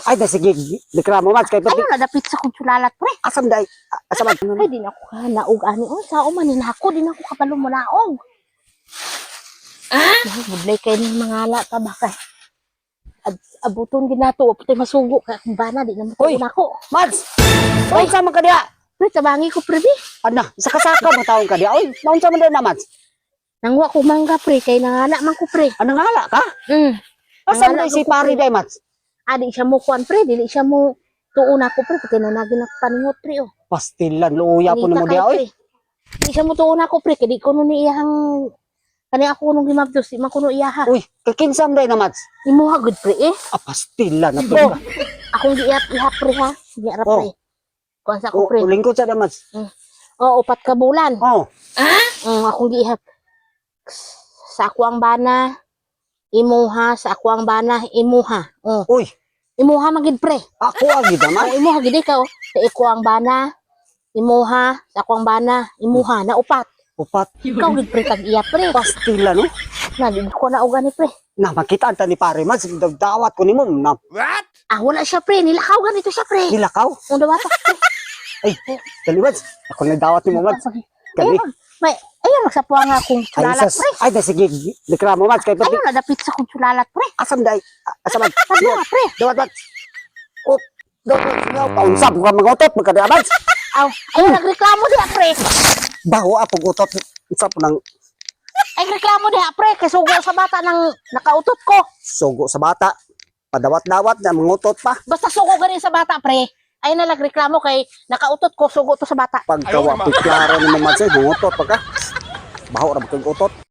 Ay, na sige, reklamo Mads. Kaya pati, Ayaw na dapit sa kong sulalat, pre. asam day. Asam Mads. Ay, di na ako ka naog ani. Sa umanin ako, di na ako kapalo mo naog. Budlay kayo ng mga ala ka ba kay. Abuton ginato, pati masugo ka kung bana, di na Uy! matuon ako. Mads! Maun sa man ka diya? Pre, tabangi ko, pre, bi. Ano? Isa kasaka mo taon ka diya? Uy, maun sa man na Mads? Nangwa ko mangga, pre, kay nangana man ko, pre. Anong hala ka? Asam Nangala day si ko, pari pre. day Mads? Adi siya mo kuan, pre, dili siya mo tuon ako, pre, pati nanagin ako paningot, pre, oh. Pastilan, luya po ni mo Nita diya. kay, Uy, pre. Di siya mo tuon ako, pre, kaya di ko nun iyahang, kani ako nung gimabdos, di man ko nun iyaha. uy, kakinsam day na Mads? Imuha, good, pre, eh. Pastilan na to. Oh, akong giap-ihap, pre, ha. Giarap, Oh. pre. Kuan sa ako, pre. Ulingkod sa da Mads. Oo, 4 ka bulan. Oh, Akong giihap. Sa ako ang bana, imuha, sa ako ang bana, imuha. uy, Imuha magid, pre. ako agid naman. Imuha gid ikaw. Sa ako ang bana, imuha, sa ako ang bana, imuha na upat. Upat. Ikaw gid, pre, kag iya, pre. Pastilan, no? Na di ko na ugani, pre. Na, makita ta ni pare Mads. Dawat ko ni mo. Na, Wala siya, pre. Nilakaw ganito siya, pre. nilakaw. Ang dawata, pre. Ay, dali Mads. Ako na dawat ni mo Mads. Kali. Ayun, magsapuha nga akong Ay, sulalat, sas. pre. Ay, na sige, reklamo Mads. Kaya pati, Ayun, nadapit sa kong sulalat, pre. asam day. Asam Mads. Sabi nga, pre. Dawat Mads. Oh, dawat. Paunsap ka mga utot. Magkada Mads. Ayun, nagreklamo diha, pre. Baho apong utot. Usap ng Ay, reklamo diha, pre. Kay sugo sa bata ng nakautot ko. sugo sa bata. Padawat-dawat na mga utot pa. Basta sugo ganin sa bata, pre. Ay na nagreklamo kay nakautot ko, sugo to sa bata. Pagkawa, klaro ni mo Mads. Mga utot pa ka. Baho na magkang utot.